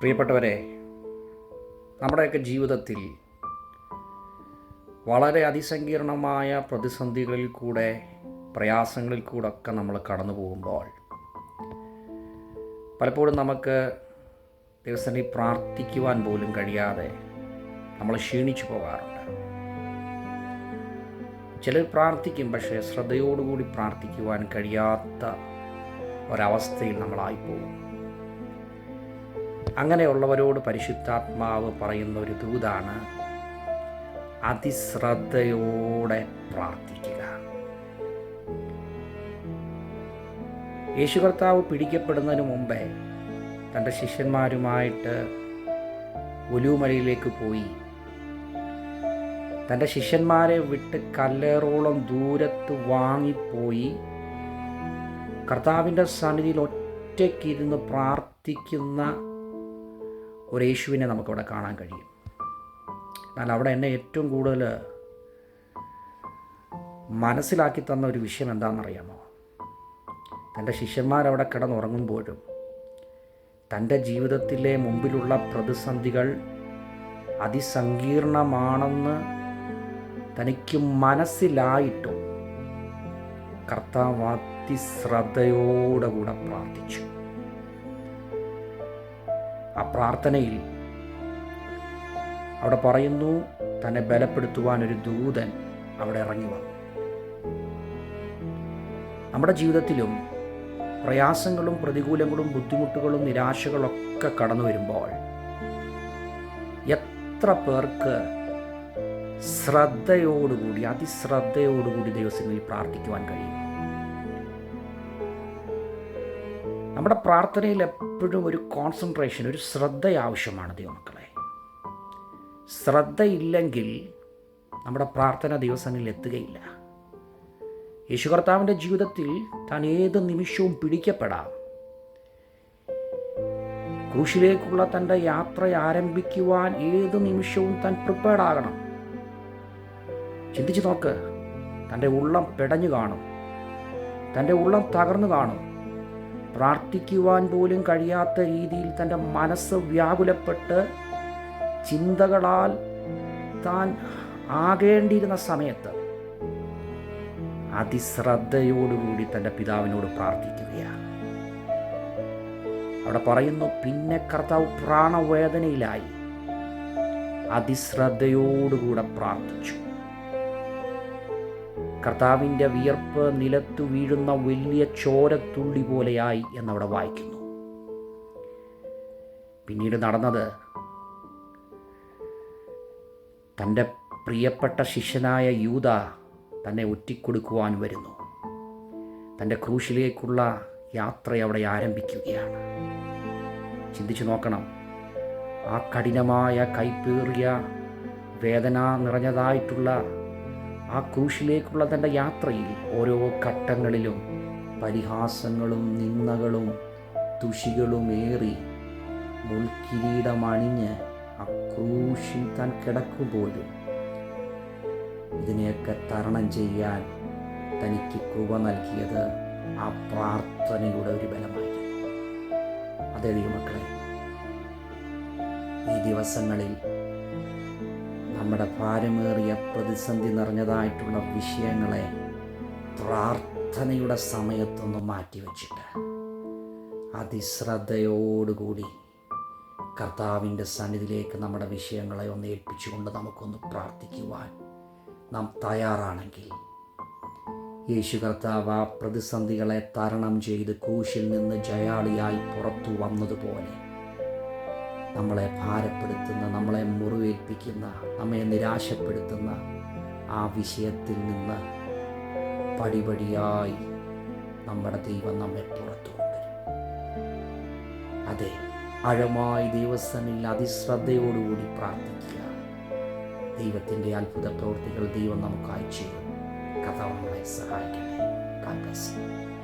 പ്രിയപ്പെട്ടവരെ, നമ്മുടെയൊക്കെ ജീവിതത്തിൽ വളരെ അതിസങ്കീർണമായ പ്രതിസന്ധികളിൽ കൂടെ, പ്രയാസങ്ങളിൽ കൂടെ ഒക്കെ നമ്മൾ കടന്നു പോകുമ്പോൾ പലപ്പോഴും നമുക്ക് ദിവസത്തിൽ പ്രാർത്ഥിക്കുവാൻ പോലും കഴിയാതെ നമ്മൾ ക്ഷീണിച്ചു പോകാറുണ്ട്. ചിലർ പ്രാർത്ഥിക്കും, പക്ഷേ ശ്രദ്ധയോടുകൂടി പ്രാർത്ഥിക്കുവാൻ കഴിയാത്ത ഒരവസ്ഥയിൽ നമ്മളായിപ്പോകും. അങ്ങനെയുള്ളവരോട് പരിശുദ്ധാത്മാവ് പറയുന്ന ഒരു ദൂതാണ് അതിശ്രദ്ധയോടെ പ്രാർത്ഥിക്കുക. യേശു കർത്താവ് പിടിക്കപ്പെടുന്നതിന് മുമ്പേ തൻ്റെ ശിഷ്യന്മാരുമായിട്ട് ഒലിവുമലയിലേക്ക് പോയി. തൻ്റെ ശിഷ്യന്മാരെ വിട്ട് കല്ലേറോളം ദൂരത്ത് വാങ്ങിപ്പോയി കർത്താവിൻ്റെ സന്നിധിയിൽ ഒറ്റയ്ക്കിരുന്ന് പ്രാർത്ഥിക്കുന്ന ഒരു യേശുവിനെ നമുക്കവിടെ കാണാൻ കഴിയും. എന്നാൽ അവിടെ എന്നെ ഏറ്റവും കൂടുതൽ മനസ്സിലാക്കി തന്ന ഒരു വിഷയം എന്താണെന്നറിയാമോ? തൻ്റെ ശിഷ്യന്മാരവിടെ കിടന്നുറങ്ങുമ്പോഴും തൻ്റെ ജീവിതത്തിലെ മുമ്പിലുള്ള പ്രതിസന്ധികൾ അതിസങ്കീർണമാണെന്ന് തനിക്ക് മനസ്സിലായിട്ടും കർത്താവ് അതിശ്രദ്ധയോടെ കൂടെ പ്രാർത്ഥിച്ചു. ആ പ്രാർത്ഥനയിൽ അവിടെ പറയുന്നു, തന്നെ ബലപ്പെടുത്തുവാൻ ഒരു ദൂതൻ അവിടെ ഇറങ്ങി വന്നു. നമ്മുടെ ജീവിതത്തിലും പ്രയാസങ്ങളും പ്രതികൂലങ്ങളും ബുദ്ധിമുട്ടുകളും നിരാശകളൊക്കെ കടന്നു വരുമ്പോൾ എത്ര പേർക്ക് ശ്രദ്ധയോടുകൂടി, അതിശ്രദ്ധയോടുകൂടി ദൈവസന്നിധിയിൽ പ്രാർത്ഥിക്കുവാൻ കഴിയും? നമ്മുടെ പ്രാർത്ഥനയിൽ എപ്പോഴും ഒരു കോൺസെൻട്രേഷൻ, ഒരു ശ്രദ്ധ ആവശ്യമാണ് ദൈവമക്കളെ. ശ്രദ്ധയില്ലെങ്കിൽ നമ്മുടെ പ്രാർത്ഥന ദൈവസന്നിധിയിൽ എത്തുകയില്ല. യേശു കർത്താവിൻ്റെ ജീവിതത്തിൽ താൻ ഏത് നിമിഷവും പിടിക്കപ്പെടാം. ക്രൂശിലേക്കുള്ള തൻ്റെ യാത്ര ആരംഭിക്കുവാൻ ഏത് നിമിഷവും താൻ പ്രിപ്പയർഡ് ആകണം. ചിന്തിച്ചു നോക്ക്, തൻ്റെ ഉള്ളം പിടഞ്ഞു കാണും, തൻ്റെ ഉള്ളം തകർന്നു കാണും. പ്രാർത്ഥിക്കുവാൻ പോലും കഴിയാത്ത രീതിയിൽ തൻ്റെ മനസ്സ് വ്യാകുലപ്പെട്ട് ചിന്തകളാൽ താൻ ആകേണ്ടിയിരുന്ന സമയത്ത് അതിശ്രദ്ധയോടുകൂടി തൻ്റെ പിതാവിനോട് പ്രാർത്ഥിക്കുകയാണ്. അവിടെ പറയുന്നു, പിന്നെ കർത്താവ് പ്രാണവേദനയിലായി അതിശ്രദ്ധയോടുകൂടെ പ്രാർത്ഥിച്ചു. കർത്താവിൻ്റെ വിയർപ്പ് നിലത്തു വീഴുന്ന വലിയ ചോരത്തുള്ളി പോലെയായി എന്നവിടെ വായിക്കുന്നു. പിന്നീട് നടന്നത്, തൻ്റെ പ്രിയപ്പെട്ട ശിഷ്യനായ യൂദ തന്നെ ഒറ്റിക്കൊടുക്കുവാൻ വരുന്നു. തൻ്റെ ക്രൂശിലേക്കുള്ള യാത്ര അവിടെ ആരംഭിക്കുകയാണ്. ചിന്തിച്ചു നോക്കണം, ആ കഠിനമായ കൈപ്പേറിയ വേദന നിറഞ്ഞതായിട്ടുള്ള ആ ക്രൂശിലേക്കുള്ള തൻ്റെ യാത്രയിൽ ഓരോ ഘട്ടങ്ങളിലും പരിഹാസങ്ങളും നിന്ദകളും തുഷികളും ഏറി മുൾക്കിരീടമണിഞ്ഞ് ആ ക്രൂശിൽ താൻ കിടക്കുമ്പോഴും ഇതിനെയൊക്കെ തരണം ചെയ്യാൻ തനിക്ക് കൃപ നൽകിയത് ആ പ്രാർത്ഥനയുടെ ഒരു ബലമായിരുന്നു. അതേ ദൈവമക്കളെ, ഈ ദിവസങ്ങളിൽ നമ്മുടെ ഭാരമേറിയ പ്രതിസന്ധി നിറഞ്ഞതായിട്ടുള്ള വിഷയങ്ങളെ പ്രാർത്ഥനയുടെ സമയത്തൊന്ന് മാറ്റിവെച്ചിട്ട് അതിശ്രദ്ധയോടുകൂടി കർത്താവിൻ്റെ സന്നിധിയിലേക്ക് നമ്മുടെ വിഷയങ്ങളെ ഒന്ന് ഏൽപ്പിച്ചുകൊണ്ട് നമുക്കൊന്ന് പ്രാർത്ഥിക്കുവാൻ നാം തയ്യാറാണെങ്കിൽ, യേശു കർത്താവ് ആ പ്രതിസന്ധികളെ തരണം ചെയ്ത് ക്രൂശിൽ നിന്ന് ജയാളിയായി പുറത്തു വന്നതുപോലെ നമ്മളെ ഭാരപ്പെടുത്തുന്ന, നമ്മളെ മുറിവേൽപ്പിക്കുന്ന, നമ്മെ നിരാശപ്പെടുത്തുന്ന ആ വിഷയത്തിൽ നിന്ന് പടിപടിയായി നമ്മുടെ ദൈവം നമ്മെ പുറത്തു കൊണ്ടുവരും. അതെ, ആഴമായി ദൈവസന്നിധിയിൽ അതിശ്രദ്ധയോടുകൂടി പ്രാർത്ഥിക്കുക. ദൈവത്തിൻ്റെ അത്ഭുത പ്രവൃത്തികൾ ദൈവം നമുക്ക് അയച്ചു തരും. കർത്താവ് നമ്മളെ സഹായിക്കട്ടെ. God bless you.